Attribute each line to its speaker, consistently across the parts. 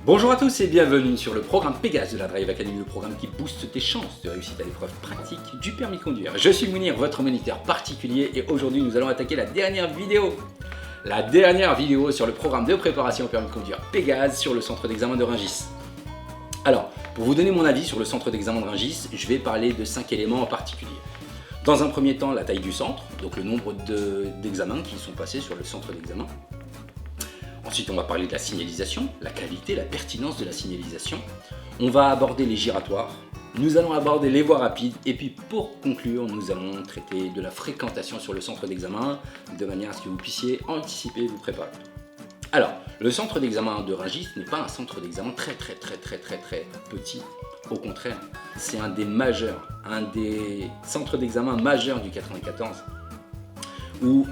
Speaker 1: Bonjour à tous et bienvenue sur le programme Pégase de la Drive Academy, le programme qui booste tes chances de réussite à l'épreuve pratique du permis de conduire. Je suis Mounir, votre moniteur particulier, et aujourd'hui nous allons attaquer la dernière vidéo sur le programme de préparation au permis de conduire Pégase sur le centre d'examen de Rungis. Alors, pour vous donner mon avis sur le centre d'examen de Rungis, je vais parler de 5 éléments en particulier. Dans un premier temps, la taille du centre, donc le nombre d'examens qui sont passés sur le centre d'examen. Ensuite, on va parler de la signalisation, la qualité, la pertinence de la signalisation. On va aborder les giratoires, nous allons aborder les voies rapides, et puis pour conclure, nous allons traiter de la fréquentation sur le centre d'examen, de manière à ce que vous puissiez anticiper et vous préparer. Alors, le centre d'examen de Rungis n'est pas un centre d'examen très petit. Au contraire, c'est un des centres d'examen majeurs du 94, où,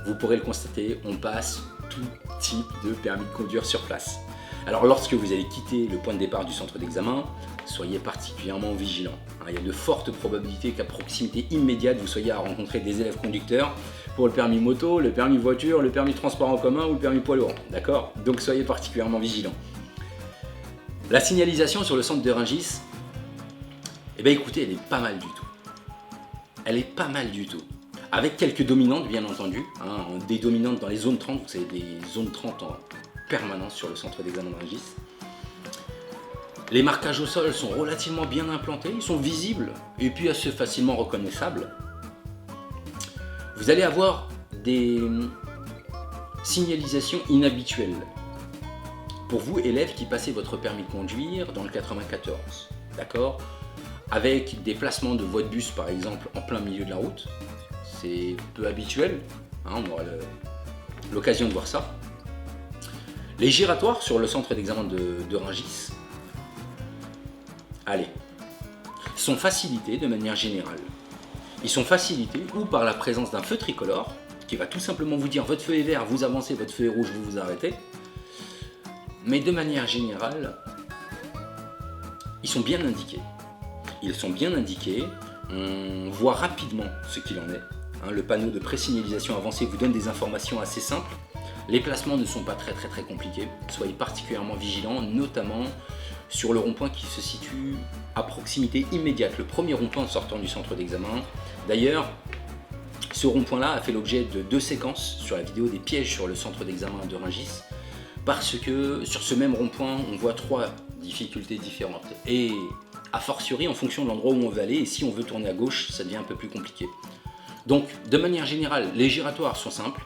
Speaker 1: vous pourrez le constater, on passe tout type de permis de conduire sur place. Alors lorsque vous allez quitter le point de départ du centre d'examen, soyez particulièrement vigilants. Il y a de fortes probabilités qu'à proximité immédiate, vous soyez à rencontrer des élèves conducteurs pour le permis moto, le permis voiture, le permis transport en commun ou le permis poids lourd. D'accord ? Donc soyez particulièrement vigilants. La signalisation sur le centre de Rungis, écoutez, elle est pas mal du tout. Elle est pas mal du tout. Avec quelques dominantes, bien entendu, des dominantes dans les zones 30, vous savez, des zones 30 en permanence sur le centre d'examen de Rungis. Les marquages au sol sont relativement bien implantés, ils sont visibles et puis assez facilement reconnaissables. Vous allez avoir des signalisations inhabituelles pour vous, élèves qui passez votre permis de conduire dans le 94, d'accord ? Avec des placements de voies de bus, par exemple, en plein milieu de la route. C'est peu habituel, on aura l'occasion de voir ça. Les giratoires sur le centre d'examen de Rungis, sont facilités de manière générale. Ils sont facilités ou par la présence d'un feu tricolore qui va tout simplement vous dire votre feu est vert, vous avancez, votre feu est rouge, vous vous arrêtez. Mais de manière générale, ils sont bien indiqués. Ils sont bien indiqués, on voit rapidement ce qu'il en est. Le panneau de présignalisation avancée vous donne des informations assez simples. Les placements ne sont pas très compliqués. Soyez particulièrement vigilants, notamment sur le rond-point qui se situe à proximité immédiate, le premier rond-point en sortant du centre d'examen. D'ailleurs, ce rond-point-là a fait l'objet de 2 séquences sur la vidéo des pièges sur le centre d'examen de Rungis, parce que sur ce même rond-point, on voit 3 difficultés différentes. Et a fortiori, en fonction de l'endroit où on veut aller, et si on veut tourner à gauche, ça devient un peu plus compliqué. Donc, de manière générale, les giratoires sont simples,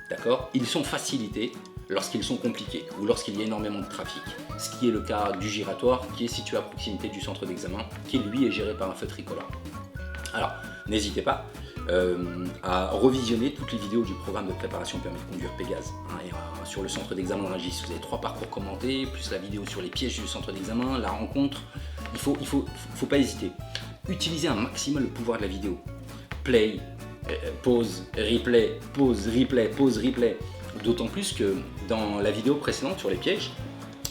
Speaker 1: d'accord ? Ils sont facilités lorsqu'ils sont compliqués ou lorsqu'il y a énormément de trafic. Ce qui est le cas du giratoire qui est situé à proximité du centre d'examen, qui lui est géré par un feu tricolore. Alors, n'hésitez pas à revisionner toutes les vidéos du programme de préparation permis de conduire Pégase. Sur le centre d'examen de Rungis, vous avez 3 parcours commentés, plus la vidéo sur les pièges du centre d'examen, la rencontre. Il faut pas hésiter. Utilisez un maximum le pouvoir de la vidéo. Play, pause, replay, pause, replay, pause, replay. D'autant plus que dans la vidéo précédente sur les pièges,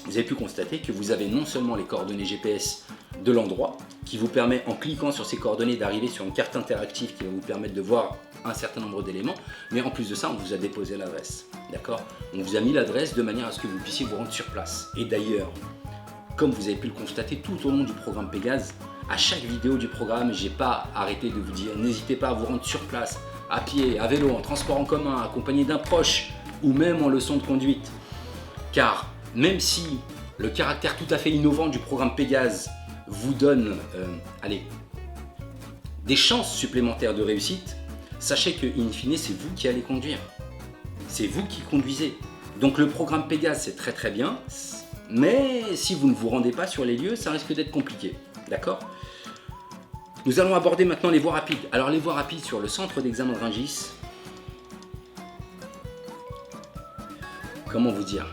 Speaker 1: vous avez pu constater que vous avez non seulement les coordonnées GPS de l'endroit, qui vous permet en cliquant sur ces coordonnées d'arriver sur une carte interactive qui va vous permettre de voir un certain nombre d'éléments, mais en plus de ça, on vous a déposé l'adresse, d'accord ? On vous a mis l'adresse de manière à ce que vous puissiez vous rendre sur place. Et d'ailleurs, comme vous avez pu le constater tout au long du programme Pégase, à chaque vidéo du programme, j'ai pas arrêté de vous dire, n'hésitez pas à vous rendre sur place, à pied, à vélo, en transport en commun, accompagné d'un proche, ou même en leçon de conduite. Car même si le caractère tout à fait innovant du programme Pégase vous donne des chances supplémentaires de réussite, sachez que, in fine, c'est vous qui allez conduire. C'est vous qui conduisez. Donc le programme Pégase, c'est très bien, mais si vous ne vous rendez pas sur les lieux, ça risque d'être compliqué. D'accord ? Nous allons aborder maintenant les voies rapides. Alors les voies rapides sur le centre d'examen de Rungis, comment vous dire ?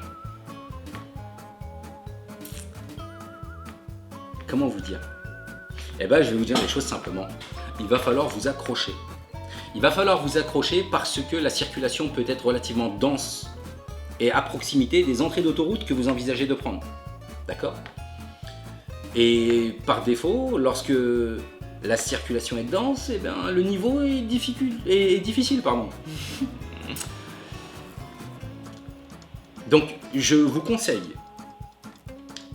Speaker 1: Je vais vous dire les choses simplement. Il va falloir vous accrocher. Parce que la circulation peut être relativement dense et à proximité des entrées d'autoroute que vous envisagez de prendre. D'accord ? Et par défaut, lorsque la circulation est dense, le niveau est difficile. Donc, je vous conseille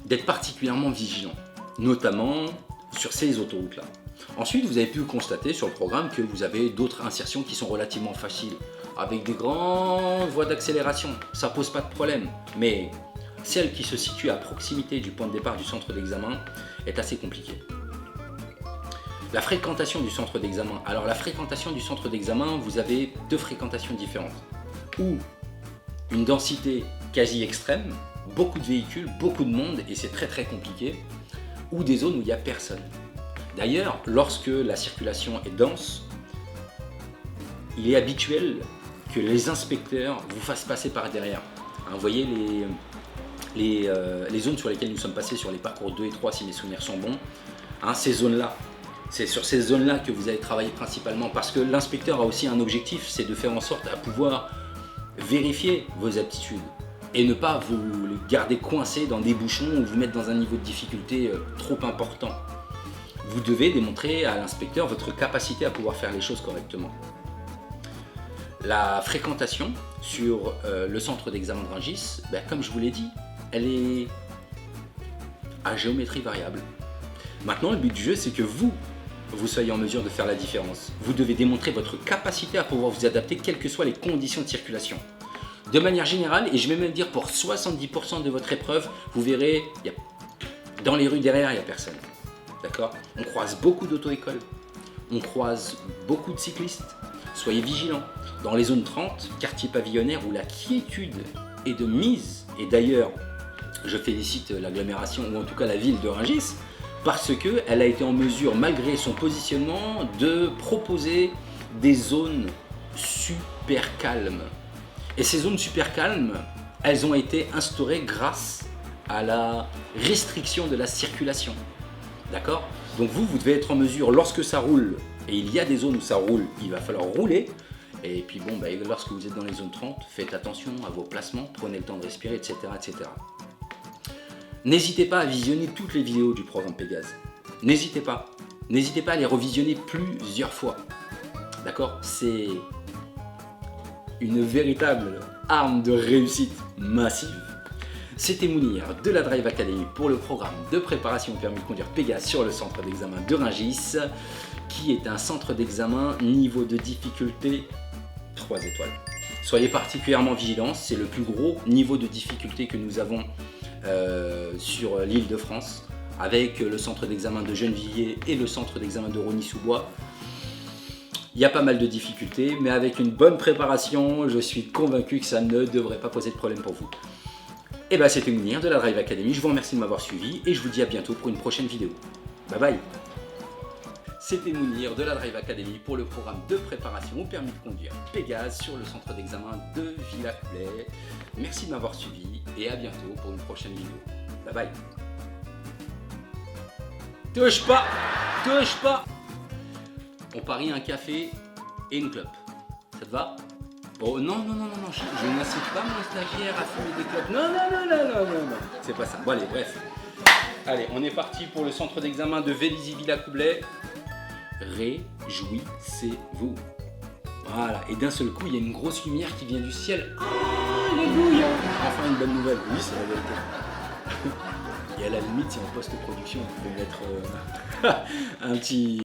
Speaker 1: d'être particulièrement vigilant, notamment sur ces autoroutes-là. Ensuite, vous avez pu constater sur le programme que vous avez d'autres insertions qui sont relativement faciles, avec des grandes voies d'accélération. Ça pose pas de problème, mais celle qui se situe à proximité du point de départ du centre d'examen est assez compliquée. La fréquentation du centre d'examen. Alors la fréquentation du centre d'examen, vous avez deux fréquentations différentes. Ou une densité quasi extrême, beaucoup de véhicules, beaucoup de monde, et c'est très compliqué, ou des zones où il n'y a personne. D'ailleurs, lorsque la circulation est dense, il est habituel que les inspecteurs vous fassent passer par derrière. Vous voyez les zones sur lesquelles nous sommes passés sur les parcours 2 et 3, si mes souvenirs sont bons, ces zones-là, c'est sur ces zones-là que vous allez travailler principalement, parce que l'inspecteur a aussi un objectif, c'est de faire en sorte à pouvoir vérifier vos aptitudes et ne pas vous garder coincé dans des bouchons ou vous mettre dans un niveau de difficulté trop important. Vous devez démontrer à l'inspecteur votre capacité à pouvoir faire les choses correctement. La fréquentation sur le centre d'examen de Rungis, comme je vous l'ai dit, elle est à géométrie variable. Maintenant, le but du jeu, c'est que vous soyez en mesure de faire la différence. Vous devez démontrer votre capacité à pouvoir vous adapter, quelles que soient les conditions de circulation. De manière générale, et je vais même dire pour 70% de votre épreuve, vous verrez, dans les rues derrière, il n'y a personne. D'accord ? On croise beaucoup d'auto-écoles, on croise beaucoup de cyclistes. Soyez vigilants. Dans les zones 30, quartier pavillonnaire, où la quiétude est de mise, et d'ailleurs, je félicite l'agglomération, ou en tout cas la ville de Rungis, parce qu'elle a été en mesure, malgré son positionnement, de proposer des zones super calmes. Et ces zones super calmes, elles ont été instaurées grâce à la restriction de la circulation. D'accord ? Donc vous devez être en mesure, lorsque ça roule, et il y a des zones où ça roule, il va falloir rouler. Et puis lorsque vous êtes dans les zones 30, faites attention à vos placements, prenez le temps de respirer, etc. etc. N'hésitez pas à visionner toutes les vidéos du programme Pégase. N'hésitez pas. N'hésitez pas à les revisionner plusieurs fois. D'accord ? C'est une véritable arme de réussite massive. C'était Mounir de la Drive Academy pour le programme de préparation au permis de conduire Pégase sur le centre d'examen de Rungis, qui est un centre d'examen niveau de difficulté 3 étoiles. Soyez particulièrement vigilants, c'est le plus gros niveau de difficulté que nous avons sur l'île de France, avec le centre d'examen de Gennevilliers et le centre d'examen de Rosny-sous-Bois. Il y a pas mal de difficultés, mais avec une bonne préparation, je suis convaincu que ça ne devrait pas poser de problème pour vous. Et c'était Mounir de la Drive Academy, je vous remercie de m'avoir suivi et je vous dis à bientôt pour une prochaine vidéo. Bye bye. C'était Mounir de la Drive Academy pour le programme de préparation au permis de conduire Pégase sur le centre d'examen de Villacoublay. Merci de m'avoir suivi et à bientôt pour une prochaine vidéo. Bye bye. Touche pas, touche pas. On parie un café et une clope. Ça te va? Oh non, je n'incite pas mon stagiaire à fumer des clopes. Non. C'est pas ça. Bon allez, bref. Allez, on est parti pour le centre d'examen de Vélizy-Villacoublay. Réjouissez-vous. Voilà, et d'un seul coup, il y a une grosse lumière qui vient du ciel. Alléluia. Enfin, une bonne nouvelle. Oui, c'est la vérité. Et à la limite, si en post-production, on peut mettre un petit...